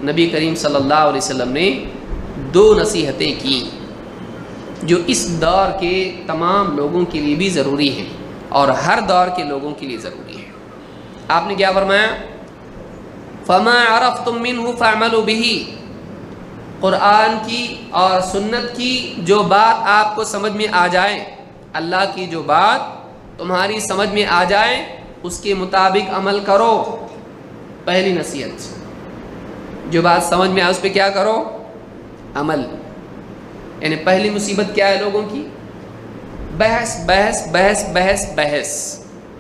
نبی کریم صلی اللہ علیہ وسلم نے 2 نصیحتیں کی جو اس دور کے تمام لوگوں کے لیے بھی ضروری ہیں اور ہر دور کے لوگوں کے لیے ضروری ہے۔ آپ نے کیا فرمایا؟ فَمَا عَرَفْتُم مِّنْهُ فَاعْمَلُوا بِهِ، قرآن کی اور سنت کی جو بات آپ کو سمجھ میں آ جائے، اللہ کی جو بات تمہاری سمجھ میں آ جائے اس کے مطابق عمل کرو۔ پہلی نصیحت، جو بات سمجھ میں آئے اس پہ کیا کرو؟ عمل۔ یعنی پہلی مصیبت کیا ہے لوگوں کی؟ بحث بحث بحث بحث بحث۔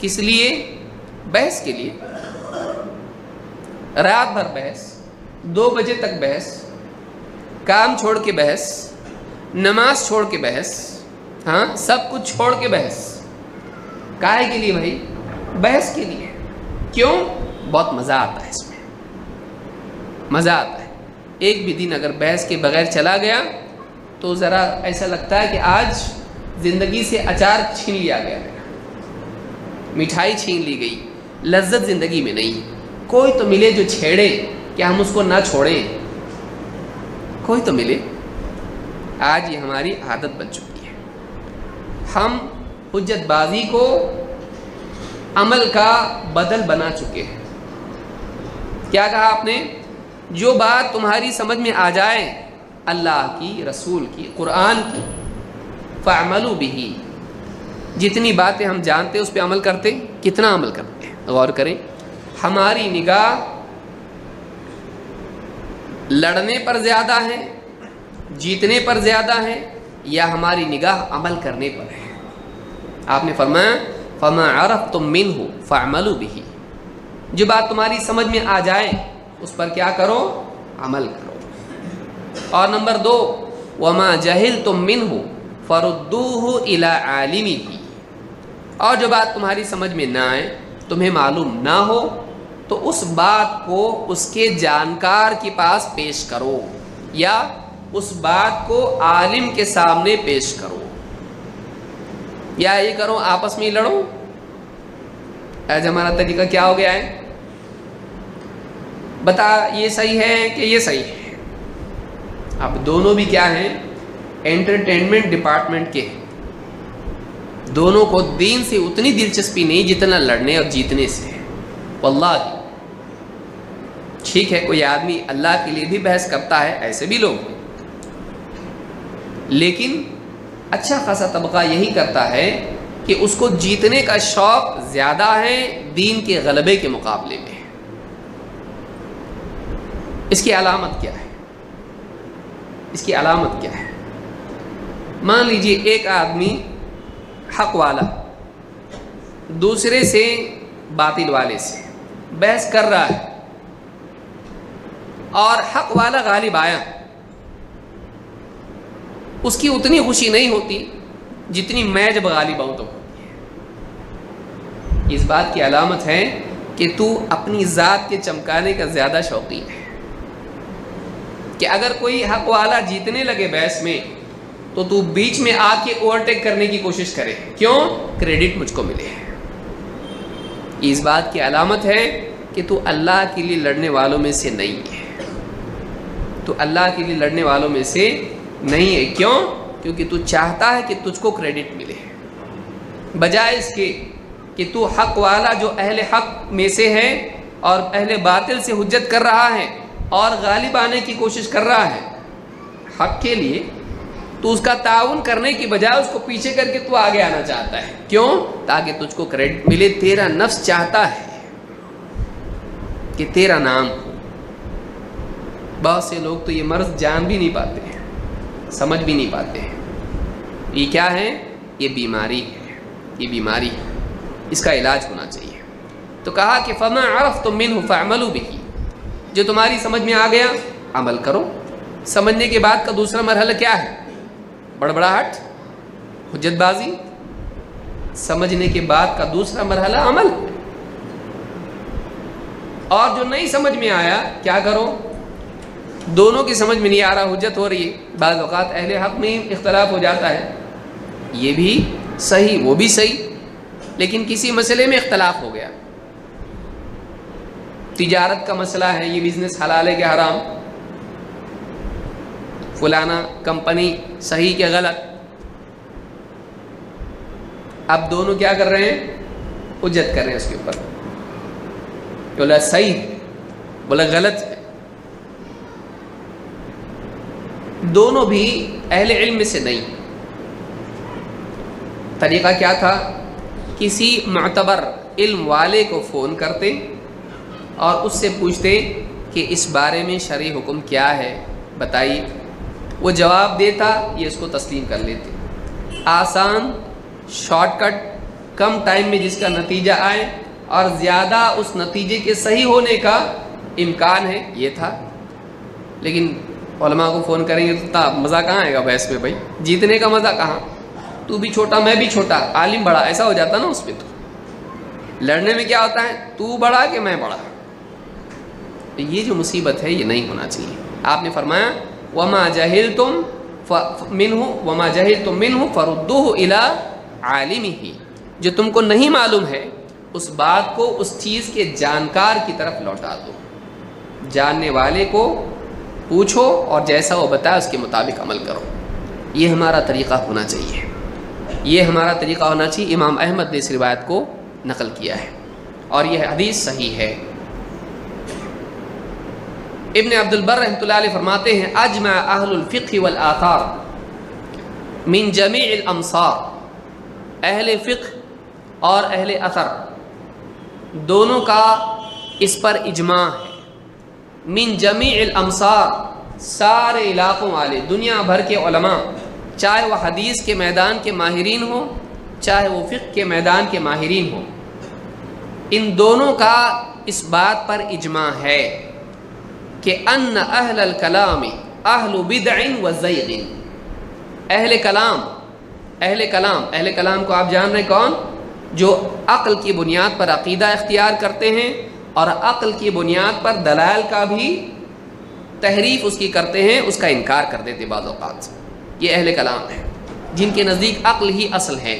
کس لیے؟ بحث کے لیے۔ رات بھر بحث، 2 بجے تک بحث، کام چھوڑ کے بحث، نماز چھوڑ کے بحث، ہاں سب کچھ چھوڑ کے بحث۔ کاہے کے لیے بھائی؟ بحث کے لیے۔ کیوں؟ بہت مزہ آتا ہے اس میں، مزہ آتا ہے۔ ایک بھی دن اگر بحث کے بغیر چلا گیا تو ذرا ایسا لگتا ہے کہ آج زندگی سے اچار چھین لیا گیا ہے، مٹھائی چھین لی گئی، لذت زندگی میں نہیں۔ کوئی تو ملے جو چھیڑے کہ ہم اس کو نہ چھوڑیں، کوئی تو ملے۔ آج یہ ہماری عادت بن چکی ہے، ہم حجت بازی کو عمل کا بدل بنا چکے ہیں۔ کیا کہا آپ نے؟ جو بات تمہاری سمجھ میں آ جائے اللہ کی، رسول کی، قرآن کی، فَاعْمَلُوا بِهِ، جتنی باتیں ہم جانتے اس پہ عمل کرتے، کتنا عمل کرتے ہیں؟ غور کریں۔ ہماری نگاہ لڑنے پر زیادہ ہے، جیتنے پر زیادہ ہے، یا ہماری نگاہ عمل کرنے پر ہے؟ آپ نے فرمایا فَمَا عَرَفْتُم مِّنْهُ فَاعْمَلُوا بِهِ، جو بات تمہاری سمجھ میں آ جائے اس پر کیا کرو؟ عمل کرو۔ اور نمبر 2، وَمَا جَهِلْتُم مِّنْهُ فَرُدُّوهُ إِلَىٰ عَالِمِهِ، اور جو بات تمہاری سمجھ میں نہ آئے، تمہیں معلوم نہ ہو، تو اس بات کو اس کے جانکار کے پاس پیش کرو، یا اس بات کو عالم کے سامنے پیش کرو، یا یہ کرو آپس میں ہی لڑو۔ آج ہمارا طریقہ کیا ہو گیا ہے؟ بتا یہ صحیح ہے کہ یہ صحیح ہے؟ اب دونوں بھی کیا ہیں؟ انٹرٹینمنٹ ڈپارٹمنٹ کے ہیں۔ دونوں کو دین سے اتنی دلچسپی نہیں جتنا لڑنے اور جیتنے سے ہے۔ واللہ ٹھیک ہے کوئی آدمی اللہ کے لیے بھی بحث کرتا ہے، ایسے بھی لوگ ہیں، لیکن اچھا خاصا طبقہ یہی کرتا ہے کہ اس کو جیتنے کا شوق زیادہ ہے دین کے غلبے کے مقابلے میں۔ اس کی علامت کیا ہے؟ اس کی علامت کیا ہے؟ مان لیجئے ایک آدمی حق والا دوسرے سے باطل والے سے بحث کر رہا ہے اور حق والا غالب آیا، اس کی اتنی خوشی نہیں ہوتی جتنی میں جب غالب آؤں تو ہوتی ہے۔ اس بات کی علامت ہے کہ تو اپنی ذات کے چمکانے کا زیادہ شوقین ہے، کہ اگر کوئی حق والا جیتنے لگے بحث میں تو بیچ میں آ کے اوورٹیک کرنے کی کوشش کرے۔ کیوں؟ کریڈٹ مجھ کو ملے۔ اس بات کی علامت ہے کہ تو اللہ کے لیے لڑنے والوں میں سے نہیں ہے، تو اللہ کے لیے لڑنے والوں میں سے نہیں ہے۔ کیوں؟ کیونکہ تو چاہتا ہے کہ تجھ کو کریڈٹ ملے، بجائے اس کے کہ تو حق والا جو اہل حق میں سے ہے اور اہل باطل سے حجت کر رہا ہے اور غالب آنے کی کوشش کر رہا ہے حق کے لیے، تو اس کا تعاون کرنے کی بجائے اس کو پیچھے کر کے تو آگے آنا چاہتا ہے۔ کیوں؟ تاکہ تجھ کو کریڈٹ ملے۔ تیرا نفس چاہتا ہے کہ تیرا نام ہو۔ بہت سے لوگ تو یہ مرض جان بھی نہیں پاتے ہیں، سمجھ بھی نہیں پاتے ہیں۔ یہ کیا ہے؟ یہ بیماری ہے، یہ بیماری ہے، اس کا علاج ہونا چاہیے۔ تو کہا کہ فَمَا عَرَفْتُم مِّنْهُ فَاعْمَلُوا بِهِ، جو تمہاری سمجھ میں آ گیا عمل کرو۔ سمجھنے کے بعد کا دوسرا مرحلہ کیا ہے؟ بڑبڑاہٹ، حجت بازی۔ سمجھنے کے بعد کا دوسرا مرحلہ عمل۔ اور جو نہیں سمجھ میں آیا کیا کرو؟ دونوں کی سمجھ میں نہیں آ رہا، حجت ہو رہی ہے، بعض اوقات اہل حق میں اختلاف ہو جاتا ہے، یہ بھی صحیح وہ بھی صحیح، لیکن کسی مسئلے میں اختلاف ہو گیا، تجارت کا مسئلہ ہے، یہ بزنس حلال ہے کہ حرام، فلانا کمپنی صحیح کہ غلط. اب دونوں کیا کر رہے ہیں؟ حجت کر رہے ہیں اس کے اوپر. بولا صحیح ہے، بولا غلط ہے. دونوں بھی اہل علم سے نہیں. طریقہ کیا تھا؟ کسی معتبر علم والے کو فون کرتے اور اس سے پوچھتے کہ اس بارے میں شرعی حکم کیا ہے بتائیے. وہ جواب دیتا، یہ اس کو تسلیم کر لیتے. آسان، شارٹ کٹ، کم ٹائم میں جس کا نتیجہ آئے اور زیادہ اس نتیجے کے صحیح ہونے کا امکان ہے، یہ تھا. لیکن علماء کو فون کریں گے تو مزہ کہاں آئے گا بحث میں؟ بھائی جیتنے کا مزہ کہاں؟ تو بھی چھوٹا میں بھی چھوٹا، عالم بڑا، ایسا ہو جاتا نا اس پہ. تو لڑنے میں کیا ہوتا ہے؟ تو بڑا کہ میں بڑا. یہ جو مصیبت ہے یہ نہیں ہونا چاہیے. آپ نے فرمایا وما جہلتم منہ فردوہ الی عالمہ، جو تم کو نہیں معلوم ہے اس بات کو اس چیز کے جانکار کی طرف لوٹا دو. جاننے والے کو پوچھو اور جیسا وہ بتایا اس کے مطابق عمل کرو. یہ ہمارا طریقہ ہونا چاہیے، یہ ہمارا طریقہ ہونا چاہیے. امام احمد نے اس روایت کو نقل کیا ہے اور یہ حدیث صحیح ہے. ابن عبد البر رحمۃ اللہ علیہ فرماتے ہیں اجمع اہل الفقہ والآثار من جمیع الامصار، اہل فقہ اور اہل اثر دونوں کا اس پر اجماع ہے. من جمیع الامصار، سارے علاقوں والے، دنیا بھر کے علماء، چاہے وہ حدیث کے میدان کے ماہرین ہوں چاہے وہ فقہ کے میدان کے ماہرین ہوں، ان دونوں کا اس بات پر اجماع ہے کہ ان اہل الکلام اہل بدع و زیغ. اہل کلام کو آپ جان رہے کون؟ جو عقل کی بنیاد پر عقیدہ اختیار کرتے ہیں اور عقل کی بنیاد پر دلائل کا بھی تحریف اس کی کرتے ہیں، اس کا انکار کر دیتے بعض اوقات. یہ اہل کلام ہیں جن کے نزدیک عقل ہی اصل ہے.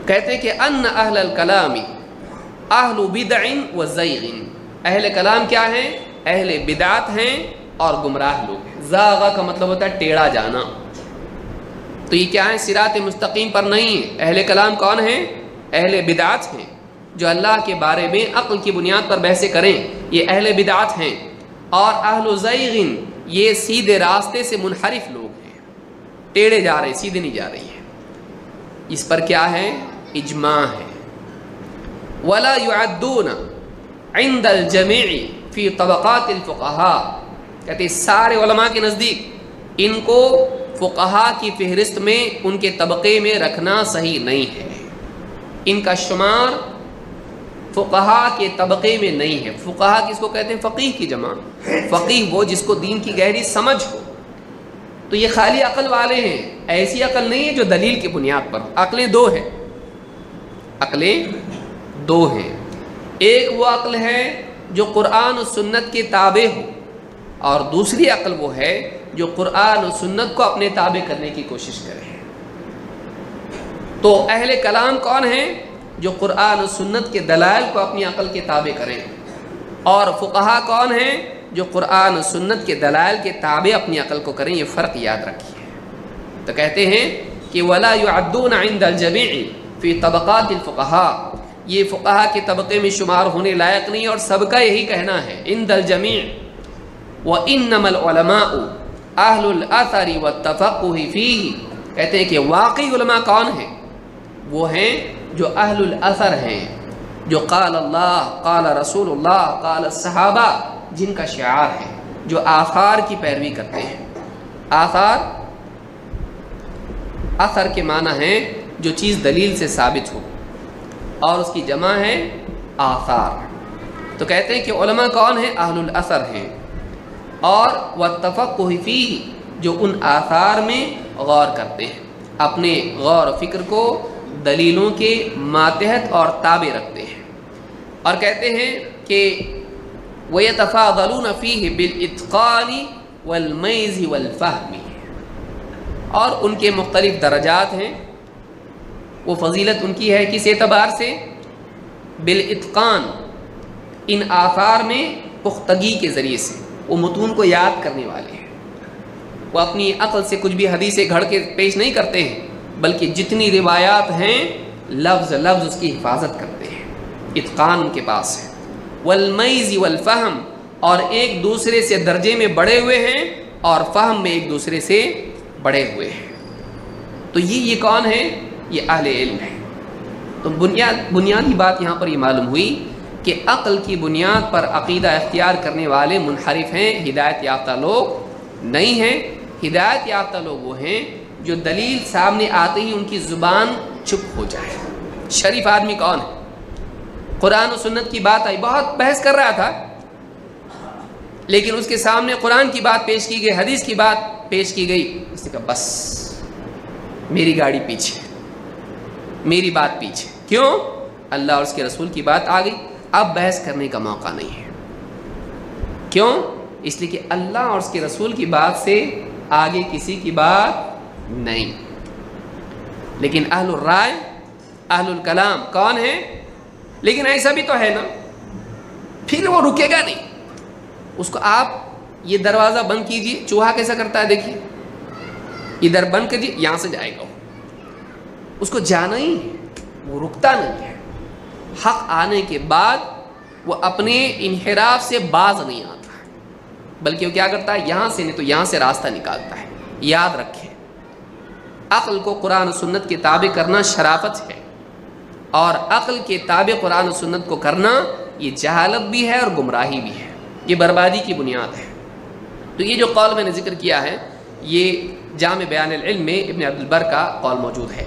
کہتے ہیں کہ ان اہل الکلام اہل بدع و زیغ. اہل کلام کیا ہیں؟ اہل بدعت ہیں اور گمراہ لوگ ہیں. زاغہ کا مطلب ہوتا ہے ٹیڑھا جانا. تو یہ کیا ہے؟ صراط مستقیم پر نہیں ہے. اہل کلام کون ہیں؟ اہل بدعت ہیں، جو اللہ کے بارے میں عقل کی بنیاد پر بحثیں کریں، یہ اہل بدعت ہیں. اور اہل زیغ یہ سیدھے راستے سے منحرف لوگ ہیں، ٹیڑھے جا رہے ہیں، سیدھے نہیں جا رہی ہیں. اس پر کیا ہے؟ اجماع ہے. ولا يعدون عند الجميع فی طبقات الفقہاء. کہتے سارے علماء کے نزدیک ان کو فقہاء کی فہرست میں، ان کے طبقے میں رکھنا صحیح نہیں ہے. ان کا شمار فقہاء کے طبقے میں نہیں ہے. فقہاء کس کو کہتے ہیں؟ فقیہ کی جمع. فقیہ وہ جس کو دین کی گہری سمجھ ہو. تو یہ خالی عقل والے ہیں، ایسی عقل نہیں ہے جو دلیل کی بنیاد پر. عقلیں دو ہیں، عقلیں دو ہیں. ایک وہ عقل ہے جو قرآن و سنت کے تابع ہو، اور دوسری عقل وہ ہے جو قرآن و سنت کو اپنے تابع کرنے کی کوشش کرے. تو اہل کلام کون ہیں؟ جو قرآن و سنت کے دلائل کو اپنی عقل کے تابع کریں. اور فقہا کون ہیں؟ جو قرآن و سنت کے دلائل کے تابع اپنی عقل کو کریں. یہ فرق یاد رکھیے. تو کہتے ہیں کہ ولا يعدون عند الجميع فی طبقات الفقہاء. یہ فقہا کے طبقے میں شمار ہونے لائق نہیں، اور سب کا یہی کہنا ہے عند الجميع. وانما العلماء اہل الاثر والتفقہ فیہ. کہتے ہیں کہ واقعی علماء کون ہیں؟ وہ ہیں جو اہل الاثر ہیں، جو قال اللہ، قال رسول اللہ، قال الصحابہ، جن کا شعار ہے، جو آثار کی پیروی کرتے ہیں. آثار، اثر کے معنی ہے جو چیز دلیل سے ثابت ہو، اور اس کی جمع ہے آثار. تو کہتے ہیں کہ علماء کون ہیں؟ اہل الاثر ہیں. اور والتفقہ فیہ، جو ان آثار میں غور کرتے ہیں، اپنے غور و فکر کو دلیلوں کے ماتحت اور تابع رکھتے ہیں. اور کہتے ہیں کہ وَيَتَفَاضَلُونَ فِيهِ بِالْإِتْقَانِ وَالْمَيْزِ وَالْفَهْمِ. اور ان کے مختلف درجات ہیں. وہ فضیلت ان کی ہے کس اعتبار سے؟ بالاتقان، ان آثار میں پختگی کے ذریعے سے وہ متون کو یاد کرنے والے ہیں. وہ اپنی عقل سے کچھ بھی حدیثیں گھڑ کے پیش نہیں کرتے ہیں، بلکہ جتنی روایات ہیں لفظ لفظ اس کی حفاظت کرتے ہیں، اتقان ان کے پاس ہے. والمیز والفہم، اور ایک دوسرے سے درجے میں بڑھے ہوئے ہیں اور فہم میں ایک دوسرے سے بڑھے ہوئے ہیں. تو یہ کون ہے؟ یہ اہل علم ہے. تو بنیادی بات یہاں پر یہ معلوم ہوئی کہ عقل کی بنیاد پر عقیدہ اختیار کرنے والے منحرف ہیں، ہدایت یافتہ لوگ نہیں ہیں. ہدایت یافتہ لوگ وہ ہیں جو دلیل سامنے آتے ہی ان کی زبان چپ ہو جائے. شریف آدمی کون ہے؟ قرآن و سنت کی بات آئی، بہت بحث کر رہا تھا، لیکن اس کے سامنے قرآن کی بات پیش کی گئی، حدیث کی بات پیش کی گئی، اس نے کہا بس میری گاڑی پیچھے، میری بات پیچھے. کیوں؟ اللہ اور اس کے رسول کی بات آ گئی، اب بحث کرنے کا موقع نہیں ہے. کیوں؟ اس لیے کہ اللہ اور اس کے رسول کی بات سے آگے کسی کی بات نہیں. لیکن اہل الرائے، اہل الکلام کون ہے؟ لیکن ایسا بھی تو ہے نا، پھر وہ رکے گا نہیں. اس کو آپ یہ دروازہ بند کیجئے، چوہا کیسا کرتا ہے دیکھیے، ادھر بند کیجئے، یہاں سے جائے گا، اس کو جانا ہی ہے، وہ رکتا نہیں ہے. حق آنے کے بعد وہ اپنے انحراف سے باز نہیں آتا، بلکہ وہ کیا کرتا ہے، یہاں سے نہیں تو یہاں سے راستہ نکالتا ہے. یاد رکھیں، عقل کو قرآن و سنت کے تابع کرنا شرافت ہے، اور عقل کے تابع قرآن و سنت کو کرنا یہ جہالت بھی ہے اور گمراہی بھی ہے، یہ بربادی کی بنیاد ہے. تو یہ جو قول میں نے ذکر کیا ہے، یہ جامع بیان العلم میں ابن عبد البر کا قول موجود ہے.